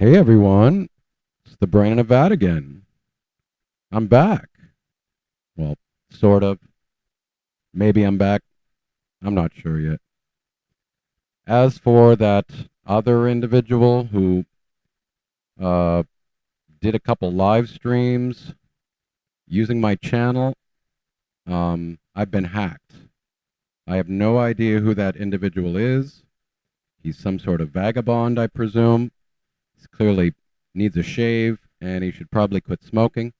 Hey everyone, it's the Brain in a Vat again. I'm back. Well, sort of. Maybe I'm back. I'm not sure yet. As for that other individual who uh, did a couple live streams using my channel, I've been hacked. I have no idea who that individual is. He's some sort of vagabond, I presume. He clearly needs a shave and he should probably quit smoking,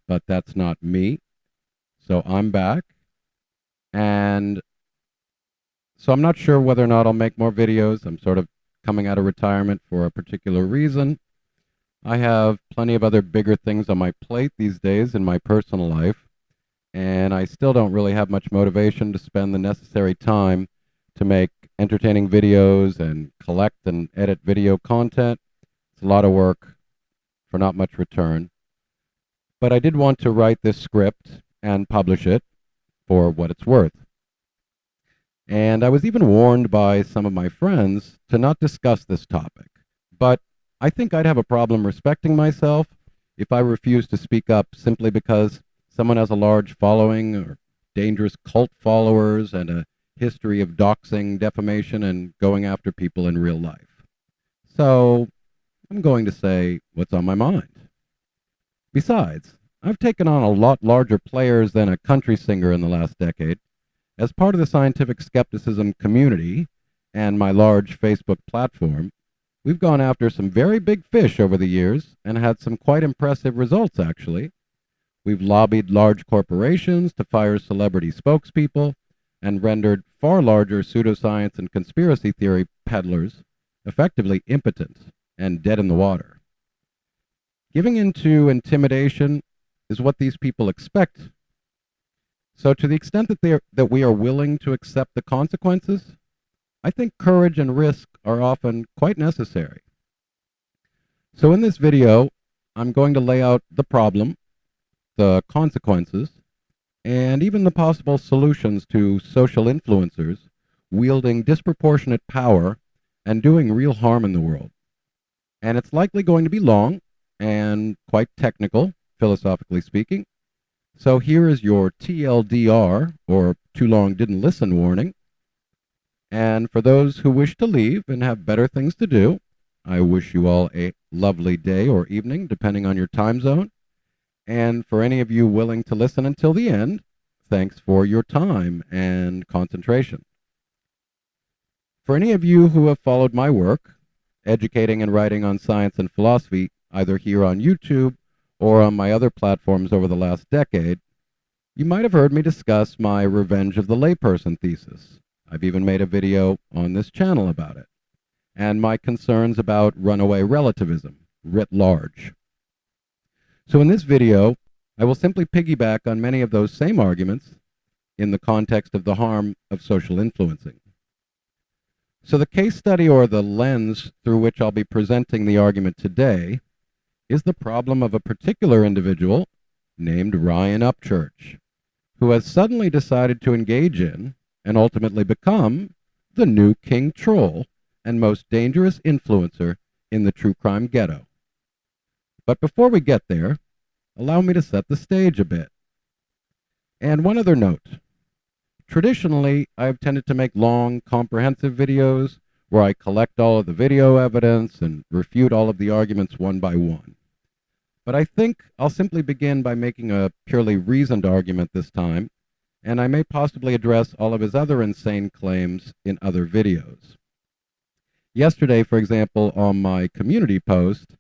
but that's not me. So I'm back. And so I'm not sure whether or not I'll make more videos. I'm sort of coming out of retirement for a particular reason. I have plenty of other bigger things on my plate these days in my personal life, and I still don't really have much motivation to spend the necessary time to make entertaining videos and collect and edit video content. It's a lot of work for not much return. But I did want to write this script and publish it for what it's worth. And I was even warned by some of my friends to not discuss this topic. But I think I'd have a problem respecting myself if I refused to speak up simply because someone has a large following or dangerous cult followers and a history of doxing, defamation, and going after people in real life. So I'm going to say what's on my mind. Besides, I've taken on a lot larger players than a country singer in the last decade. As part of the scientific skepticism community and my large Facebook platform, we've gone after some very big fish over the years and had some quite impressive results, actually. We've lobbied large corporations to fire celebrity spokespeople and rendered far larger pseudoscience and conspiracy theory peddlers effectively impotent and dead in the water. Giving into intimidation is what these people expect. So to the extent that we are willing to accept the consequences, I think courage and risk are often quite necessary. So in this video, I'm going to lay out the problem, the consequences, and even the possible solutions to social influencers wielding disproportionate power and doing real harm in the world. And it's likely going to be long and quite technical, philosophically speaking. So here is your TLDR, or too long didn't listen warning. And for those who wish to leave and have better things to do, I wish you all a lovely day or evening, depending on your time zone. And for any of you willing to listen until the end, thanks for your time and concentration. For any of you who have followed my work, educating and writing on science and philosophy, either here on YouTube or on my other platforms over the last decade, you might have heard me discuss my Revenge of the Layperson thesis. I've even made a video on this channel about it, and my concerns about runaway relativism, writ large. So in this video, I will simply piggyback on many of those same arguments in the context of the harm of social influencing. So the case study, or the lens through which I'll be presenting the argument today, is the problem of a particular individual named Ryan Upchurch, who has suddenly decided to engage in and ultimately become the new king troll and most dangerous influencer in the true crime ghetto. But before we get there, allow me to set the stage a bit. And one other note. Traditionally, I've tended to make long, comprehensive videos where I collect all of the video evidence and refute all of the arguments one by one. But I think I'll simply begin by making a purely reasoned argument this time, and I may possibly address all of his other insane claims in other videos. Yesterday, for example, on my community post,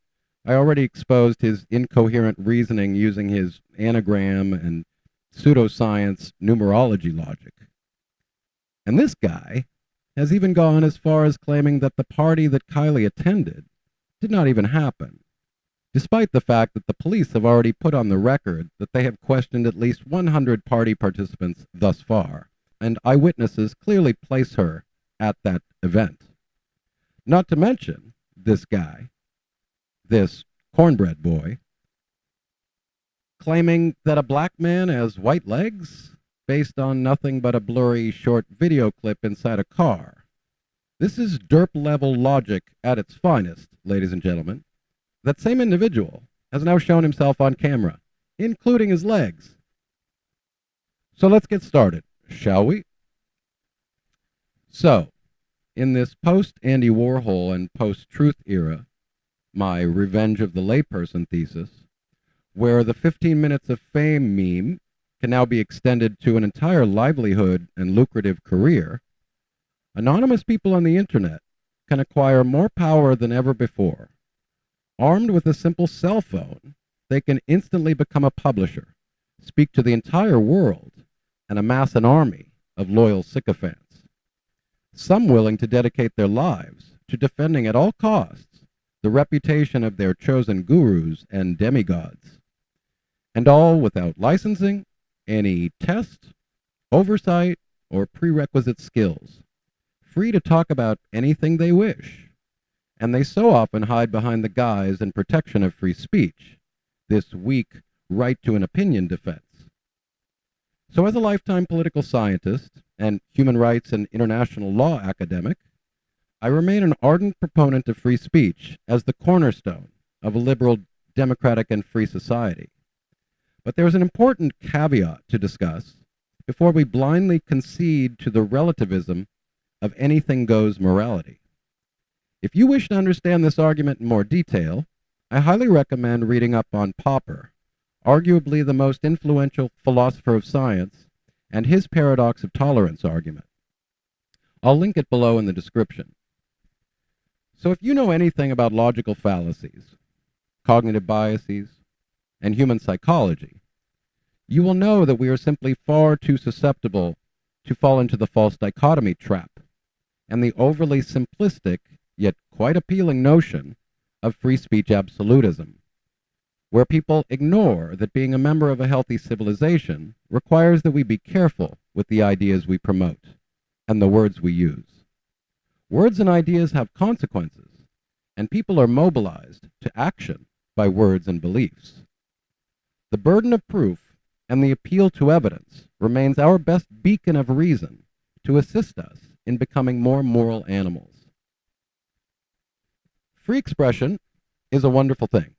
I already exposed his incoherent reasoning using his anagram and pseudoscience numerology logic. And this guy has even gone as far as claiming that the party that Kylie attended did not even happen, despite the fact that the police have already put on the record that they have questioned at least 100 party participants thus far, and eyewitnesses clearly place her at that event. Not to mention, this guy, this Cornbread boy, claiming that a black man has white legs based on nothing but a blurry short video clip inside a car. This is derp-level logic at its finest, ladies and gentlemen. That same individual has now shown himself on camera, including his legs. So let's get started, shall we? So, in this post-Andy Warhol and post-truth era, my Revenge of the Layperson thesis, where the 15 minutes of fame meme can now be extended to an entire livelihood and lucrative career, anonymous people on the internet can acquire more power than ever before. Armed with a simple cell phone, they can instantly become a publisher, speak to the entire world, and amass an army of loyal sycophants. Some willing to dedicate their lives to defending at all costs the reputation of their chosen gurus and demigods. And all without licensing, any test, oversight, or prerequisite skills. Free to talk about anything they wish. And they so often hide behind the guise and protection of free speech, this weak right to an opinion defense. So as a lifetime political scientist and human rights and international law academic, I remain an ardent proponent of free speech as the cornerstone of a liberal, democratic, and free society. But there's an important caveat to discuss before we blindly concede to the relativism of anything goes morality. If you wish to understand this argument in more detail, I highly recommend reading up on Popper, arguably the most influential philosopher of science, and his paradox of tolerance argument. I'll link it below in the description. So if you know anything about logical fallacies, cognitive biases, and human psychology, you will know that we are simply far too susceptible to fall into the false dichotomy trap and the overly simplistic yet quite appealing notion of free speech absolutism, where people ignore that being a member of a healthy civilization requires that we be careful with the ideas we promote and the words we use. Words and ideas have consequences, and people are mobilized to action by words and beliefs. The burden of proof and the appeal to evidence remains our best beacon of reason to assist us in becoming more moral animals. Free expression is a wonderful thing.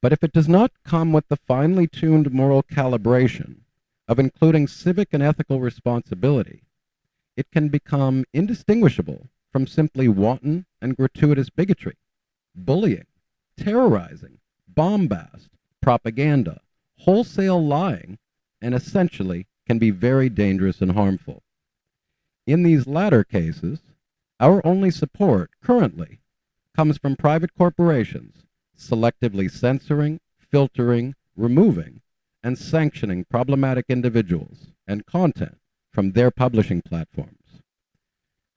But if it does not come with the finely tuned moral calibration of including civic and ethical responsibility, it can become indistinguishable from simply wanton and gratuitous bigotry, bullying, terrorizing, bombast, propaganda, wholesale lying, and essentially can be very dangerous and harmful. In these latter cases, our only support currently comes from private corporations selectively censoring, filtering, removing, and sanctioning problematic individuals and content from their publishing platforms.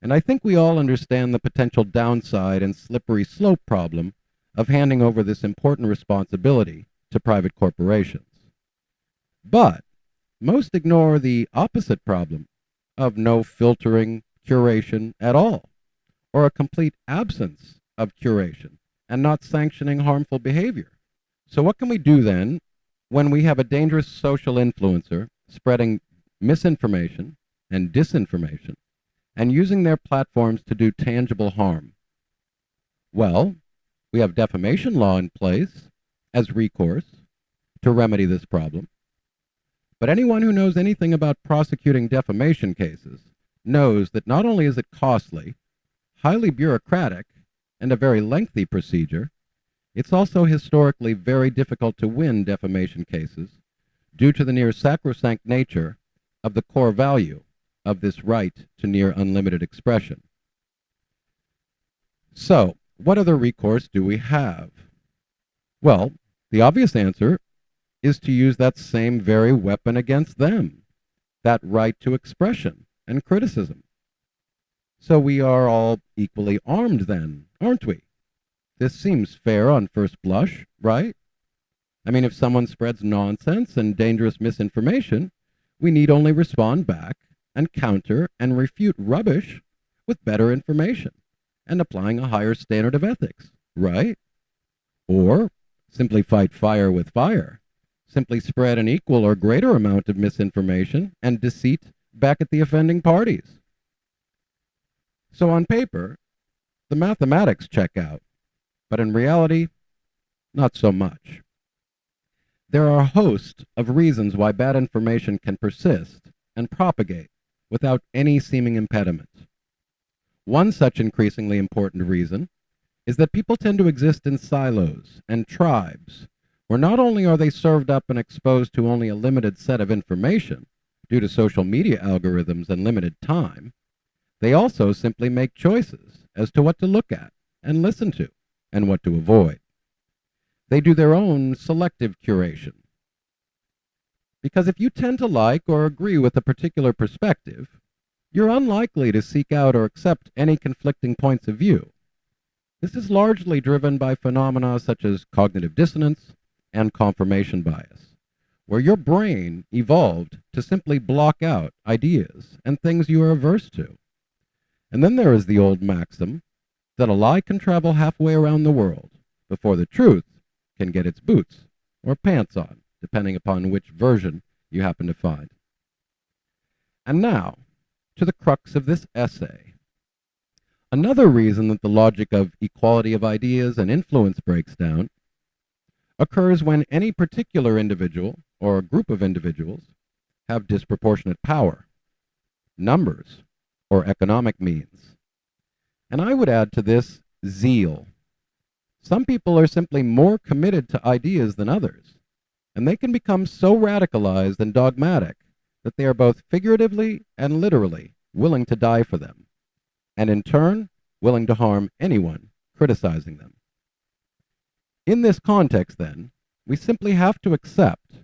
And I think we all understand the potential downside and slippery slope problem of handing over this important responsibility to private corporations. But most ignore the opposite problem of no filtering, curation at all, or a complete absence of curation and not sanctioning harmful behavior. So what can we do then when we have a dangerous social influencer spreading misinformation and disinformation and using their platforms to do tangible harm? Well, we have defamation law in place as recourse to remedy this problem. But anyone who knows anything about prosecuting defamation cases knows that not only is it costly, highly bureaucratic, and a very lengthy procedure, it's also historically very difficult to win defamation cases due to the near sacrosanct nature of the core value of this right to near unlimited expression. So, what other recourse do we have? Well, the obvious answer is to use that same very weapon against them, that right to expression and criticism. So we are all equally armed then, aren't we? This seems fair on first blush, right? I mean, if someone spreads nonsense and dangerous misinformation, we need only respond back and counter and refute rubbish with better information and applying a higher standard of ethics, right? Or simply fight fire with fire. Simply spread an equal or greater amount of misinformation and deceit back at the offending parties. So on paper, the mathematics check out, but in reality, not so much. There are a host of reasons why bad information can persist and propagate without any seeming impediment. One such increasingly important reason is that people tend to exist in silos and tribes, where not only are they served up and exposed to only a limited set of information due to social media algorithms and limited time, they also simply make choices as to what to look at and listen to and what to avoid. They do their own selective curation. Because if you tend to like or agree with a particular perspective, you're unlikely to seek out or accept any conflicting points of view. This is largely driven by phenomena such as cognitive dissonance and confirmation bias, where your brain evolved to simply block out ideas and things you are averse to. And then there is the old maxim that a lie can travel halfway around the world before the truth can get its boots or pants on, depending upon which version you happen to find. And now, to the crux of this essay. Another reason that the logic of equality of ideas and influence breaks down occurs when any particular individual or a group of individuals have disproportionate power, numbers, or economic means. And I would add to this zeal. Some people are simply more committed to ideas than others, and they can become so radicalized and dogmatic that they are both figuratively and literally willing to die for them, and in turn, willing to harm anyone criticizing them. In this context, then, we simply have to accept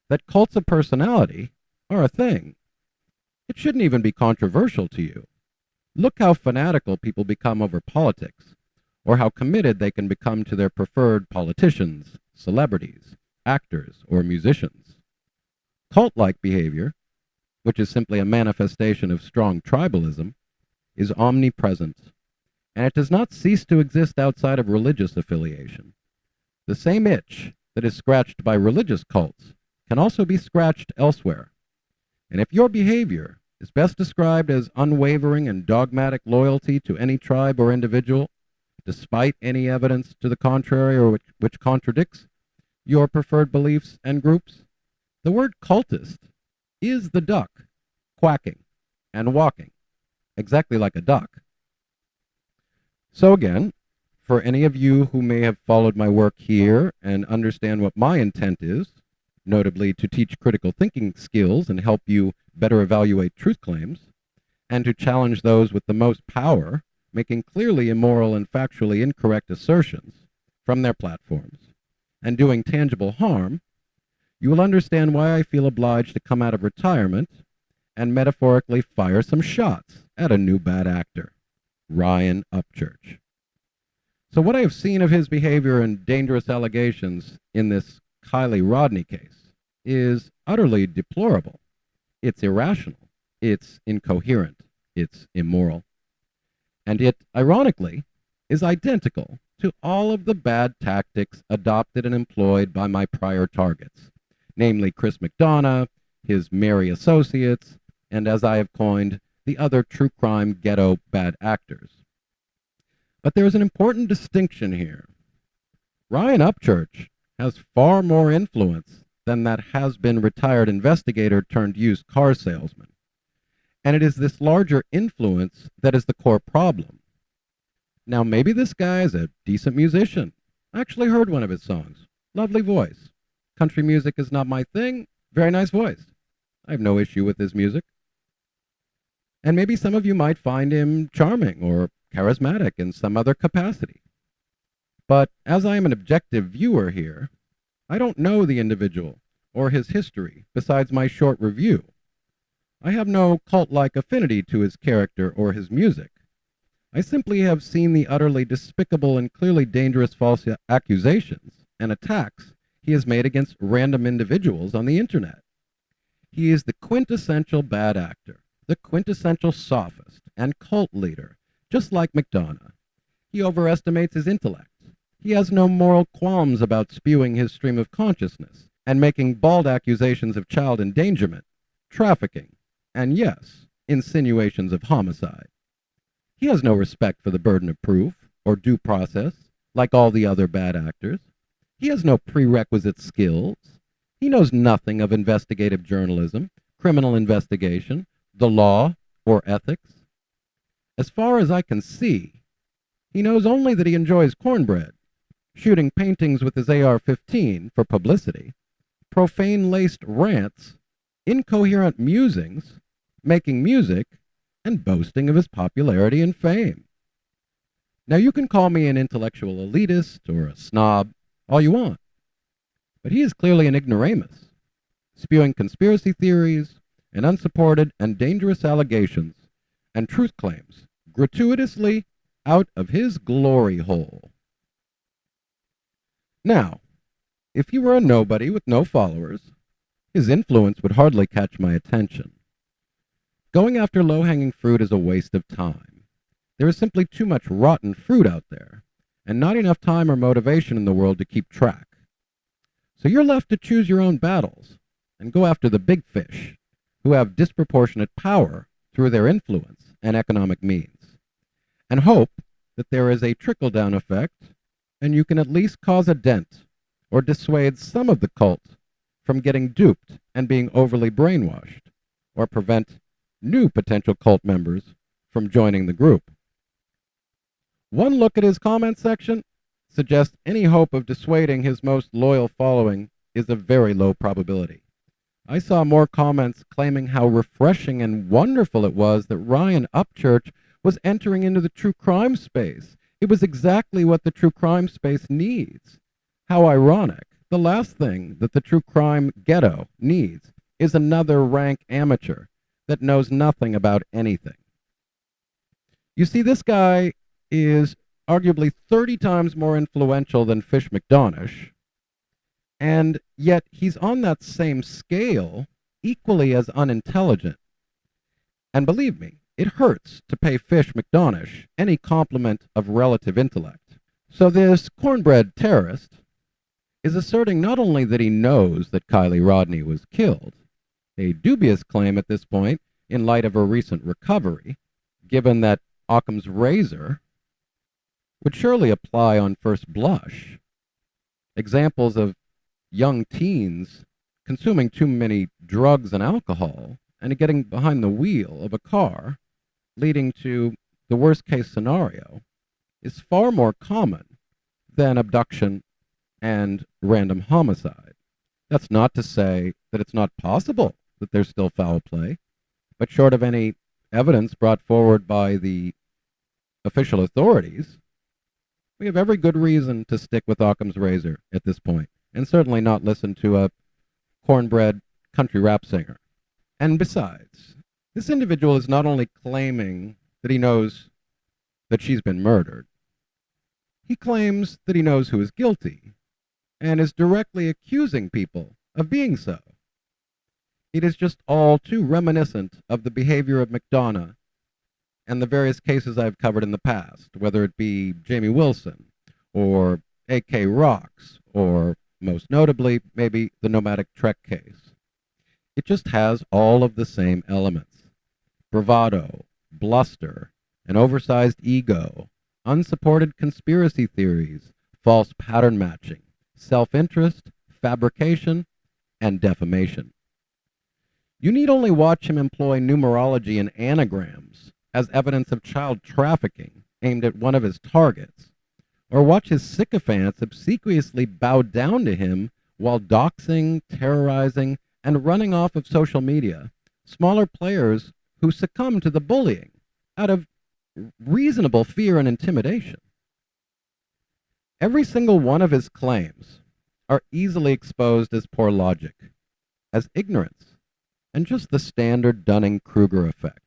that cults of personality are a thing. It shouldn't even be controversial to you. Look how fanatical people become over politics, or how committed they can become to their preferred politicians, celebrities, actors, or musicians. Cult-like behavior, which is simply a manifestation of strong tribalism, is omnipresent, and it does not cease to exist outside of religious affiliation. The same itch that is scratched by religious cults can also be scratched elsewhere. And if your behavior is best described as unwavering and dogmatic loyalty to any tribe or individual, despite any evidence to the contrary or which contradicts your preferred beliefs and groups, the word cultist is the duck quacking and walking, exactly like a duck. So again, for any of you who may have followed my work here and understand what my intent is, notably to teach critical thinking skills and help you better evaluate truth claims, and to challenge those with the most power, making clearly immoral and factually incorrect assertions from their platforms, and doing tangible harm, you will understand why I feel obliged to come out of retirement and metaphorically fire some shots at a new bad actor, Ryan Upchurch. So what I have seen of his behavior and dangerous allegations in this Kylie Rodney case is utterly deplorable. It's irrational. It's incoherent. It's immoral. And it, ironically, is identical to all of the bad tactics adopted and employed by my prior targets, namely Chris McDonough, his merry associates, and as I have coined, the other true crime ghetto bad actors. But there is an important distinction here. Ryan Upchurch has far more influence than that has-been retired investigator turned used car salesman. And it is this larger influence that is the core problem. Now, maybe this guy is a decent musician. I actually heard one of his songs. Lovely voice. Country music is not my thing. Very nice voice. I have no issue with his music. And maybe some of you might find him charming or charismatic in some other capacity. But as I am an objective viewer here, I don't know the individual or his history besides my short review. I have no cult-like affinity to his character or his music. I simply have seen the utterly despicable and clearly dangerous false accusations and attacks he has made against random individuals on the internet. He is the quintessential bad actor, the quintessential sophist and cult leader, just like McDonough. He overestimates his intellect. He has no moral qualms about spewing his stream of consciousness and making bald accusations of child endangerment, trafficking, and yes, insinuations of homicide. He has no respect for the burden of proof or due process, like all the other bad actors. He has no prerequisite skills. He knows nothing of investigative journalism, criminal investigation, the law, or ethics. As far as I can see, he knows only that he enjoys cornbread, shooting paintings with his AR-15 for publicity, profane-laced rants, incoherent musings, making music, and boasting of his popularity and fame. Now, you can call me an intellectual elitist or a snob, all you want, but he is clearly an ignoramus, spewing conspiracy theories and unsupported and dangerous allegations and truth claims gratuitously out of his glory hole. Now, if he were a nobody with no followers, his influence would hardly catch my attention. Going after low-hanging fruit is a waste of time. There is simply too much rotten fruit out there, and not enough time or motivation in the world to keep track. So you're left to choose your own battles and go after the big fish, who have disproportionate power through their influence and economic means, and hope that there is a trickle-down effect and you can at least cause a dent or dissuade some of the cult from getting duped and being overly brainwashed, or prevent new potential cult members from joining the group. One look at his comment section suggests any hope of dissuading his most loyal following is a very low probability. I saw more comments claiming how refreshing and wonderful it was that Ryan Upchurch was entering into the true crime space. It was exactly what the true crime space needs. How ironic. The last thing that the true crime ghetto needs is another rank amateur that knows nothing about anything. You see, this guy is arguably 30 times more influential than Phish McDonish, and yet he's on that same scale, equally as unintelligent. And believe me, it hurts to pay Phish McDonish any compliment of relative intellect. So this cornbread terrorist is asserting not only that he knows that Kylie Rodney was killed, a dubious claim at this point in light of her recent recovery, given that Occam's razor would surely apply on first blush. Examples of young teens consuming too many drugs and alcohol and getting behind the wheel of a car, leading to the worst case scenario, is far more common than abduction and random homicide. That's not to say that it's not possible that there's still foul play, but short of any evidence brought forward by the official authorities, we have every good reason to stick with Occam's razor at this point, and certainly not listen to a cornbread country rap singer. And besides, this individual is not only claiming that he knows that she's been murdered, he claims that he knows who is guilty, and is directly accusing people of being so. It is just all too reminiscent of the behavior of McDonough and the various cases I've covered in the past, whether it be Jamie Wilson, or A.K. Rocks, or most notably, maybe the Nomadic Trek case. It just has all of the same elements: bravado, bluster, an oversized ego, unsupported conspiracy theories, false pattern matching, self-interest, fabrication, and defamation. You need only watch him employ numerology and anagrams as evidence of child trafficking aimed at one of his targets, or watch his sycophants obsequiously bow down to him while doxing, terrorizing, and running off of social media smaller players who succumb to the bullying out of reasonable fear and intimidation. Every single one of his claims are easily exposed as poor logic, as ignorance, and just the standard Dunning-Kruger effect.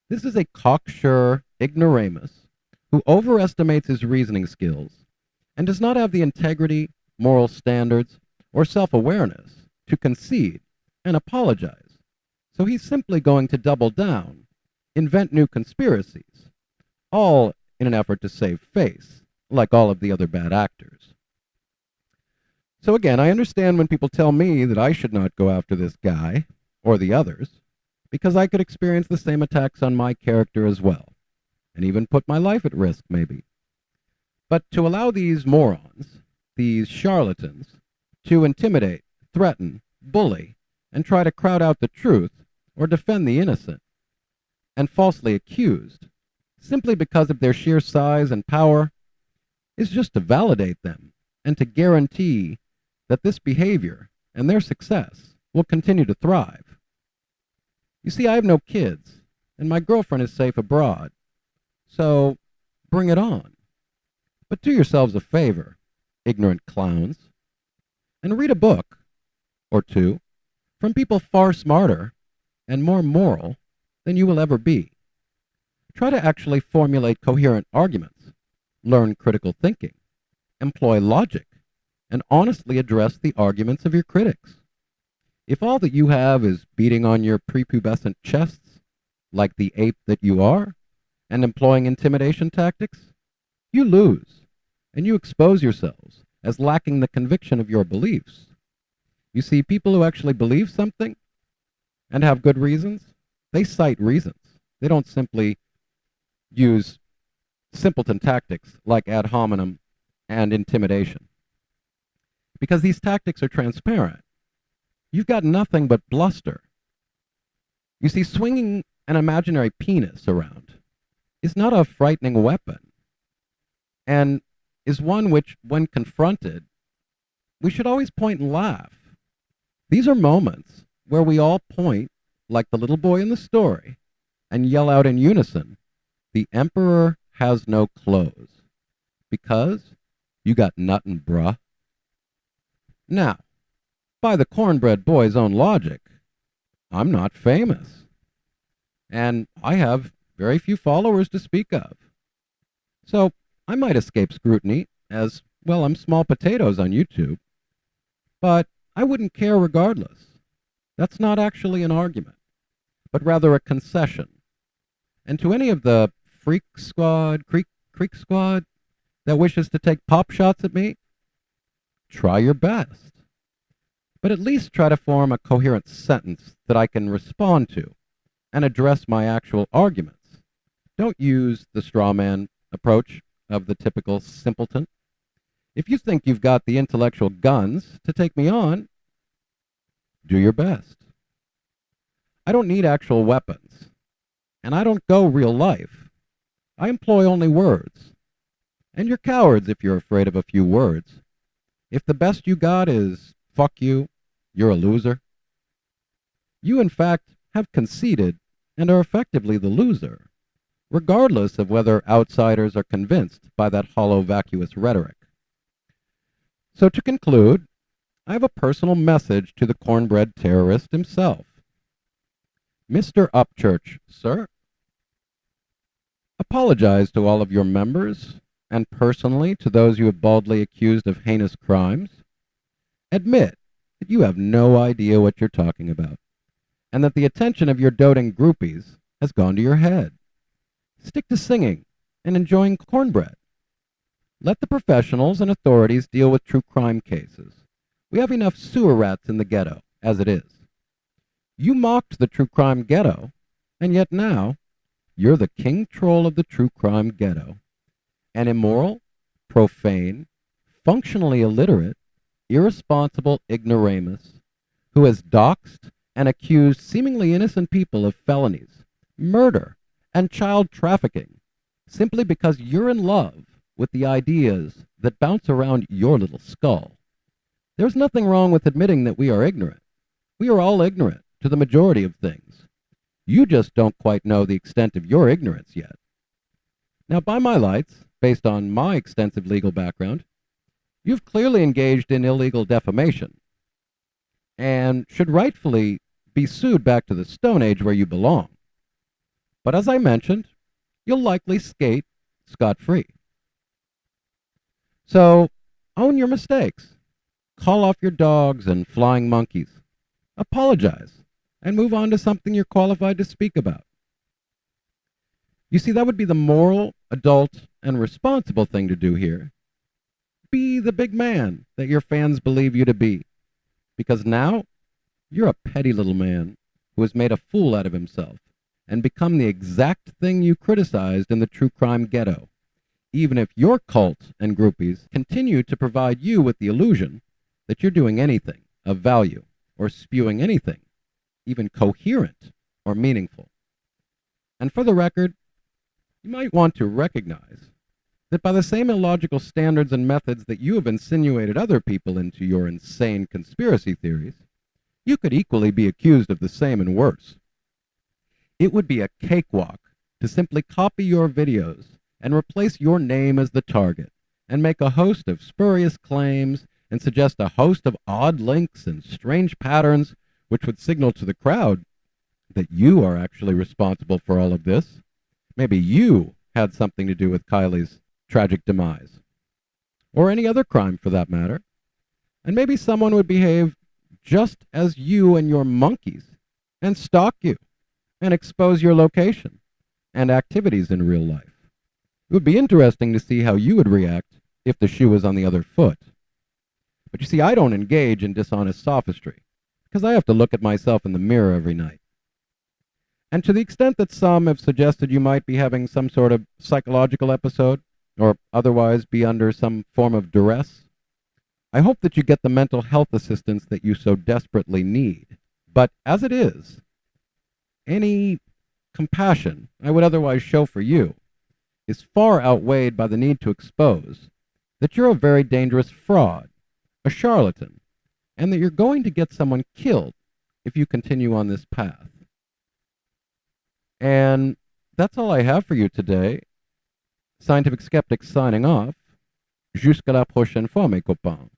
This is a cocksure ignoramus who overestimates his reasoning skills and does not have the integrity, moral standards, or self-awareness to concede and apologize. So he's simply going to double down, invent new conspiracies, all in an effort to save face, like all of the other bad actors. So again, I understand when people tell me that I should not go after this guy or the others, because I could experience the same attacks on my character as well. and even put my life at risk, maybe. But to allow these morons, these charlatans, to intimidate, threaten, bully, and try to crowd out the truth or defend the innocent and falsely accused, simply because of their sheer size and power, is just to validate them and to guarantee that this behavior and their success will continue to thrive. You see, I have no kids, and my girlfriend is safe abroad, so bring it on. But do yourselves a favor, ignorant clowns, and read a book or two from people far smarter and more moral than you will ever be. Try to actually formulate coherent arguments, learn critical thinking, employ logic, and honestly address the arguments of your critics. If all that you have is beating on your prepubescent chests, like the ape that you are, and employing intimidation tactics, you lose, and you expose yourselves as lacking the conviction of your beliefs. You see, people who actually believe something and have good reasons, they cite reasons. They don't simply use simpleton tactics like ad hominem and intimidation. Because these tactics are transparent. You've got nothing but bluster. You see, swinging an imaginary penis around is not a frightening weapon, and is one which, when confronted, we should always point and laugh. These are moments where we all point, like the little boy in the story, and yell out in unison, "The emperor has no clothes," because you got nuttin', bruh. Now, by the Cornbread boy's own logic, I'm not famous, and I have very few followers to speak of. So I might escape scrutiny, as, well, I'm small potatoes on YouTube, but I wouldn't care regardless. That's not actually an argument, but rather a concession. And to any of the freak squad, creek squad, that wishes to take pop shots at me, try your best. But at least try to form a coherent sentence that I can respond to and address my actual arguments. Don't use the straw man approach of the typical simpleton. If you think you've got the intellectual guns to take me on, do your best. I don't need actual weapons, and I don't go real life. I employ only words. And you're cowards if you're afraid of a few words. If the best you got is fuck you, you're a loser. You, in fact, have conceded and are effectively the loser, regardless of whether outsiders are convinced by that hollow, vacuous rhetoric. So to conclude, I have a personal message to the cornbread terrorist himself. Mr. Upchurch, sir, apologize to all of your members, and personally to those you have baldly accused of heinous crimes. Admit that you have no idea what you're talking about, and that the attention of your doting groupies has gone to your head. Stick to singing and enjoying cornbread. Let the professionals and authorities deal with true crime cases. We have enough sewer rats in the ghetto, as it is. You mocked the true crime ghetto, and yet now you're the king troll of the true crime ghetto. An immoral, profane, functionally illiterate, irresponsible ignoramus who has doxed and accused seemingly innocent people of felonies, murder, and child trafficking simply because you're in love with the ideas that bounce around your little skull. There's nothing wrong with admitting that we are ignorant. We are all ignorant to the majority of things. You just don't quite know the extent of your ignorance yet. Now, by my lights, based on my extensive legal background, you've clearly engaged in illegal defamation and should rightfully be sued back to the Stone Age where you belong. But as I mentioned, you'll likely skate scot-free. So, own your mistakes. Call off your dogs and flying monkeys. Apologize and move on to something you're qualified to speak about. You see, that would be the moral, adult, and responsible thing to do here. Be the big man that your fans believe you to be, because now you're a petty little man who has made a fool out of himself and become the exact thing you criticized in the True Crime Ghetto, even if your cult and groupies continue to provide you with the illusion that you're doing anything of value or spewing anything, even coherent or meaningful. And for the record, you might want to recognize that by the same illogical standards and methods that you have insinuated other people into your insane conspiracy theories, you could equally be accused of the same and worse. It would be a cakewalk to simply copy your videos and replace your name as the target, and make a host of spurious claims and suggest a host of odd links and strange patterns which would signal to the crowd that you are actually responsible for all of this. Maybe you had something to do with Kylie's tragic demise, or any other crime for that matter. And maybe someone would behave just as you and your monkeys and stalk you and expose your location and activities in real life. It would be interesting to see how you would react if the shoe was on the other foot. But you see, I don't engage in dishonest sophistry because I have to look at myself in the mirror every night. And to the extent that some have suggested you might be having some sort of psychological episode or otherwise be under some form of duress, I hope that you get the mental health assistance that you so desperately need. But as it is, any compassion I would otherwise show for you is far outweighed by the need to expose that you're a very dangerous fraud, a charlatan, and that you're going to get someone killed if you continue on this path. And that's all I have for you today. Scientific Skeptic signing off. Jusqu'à la prochaine fois, mes copains.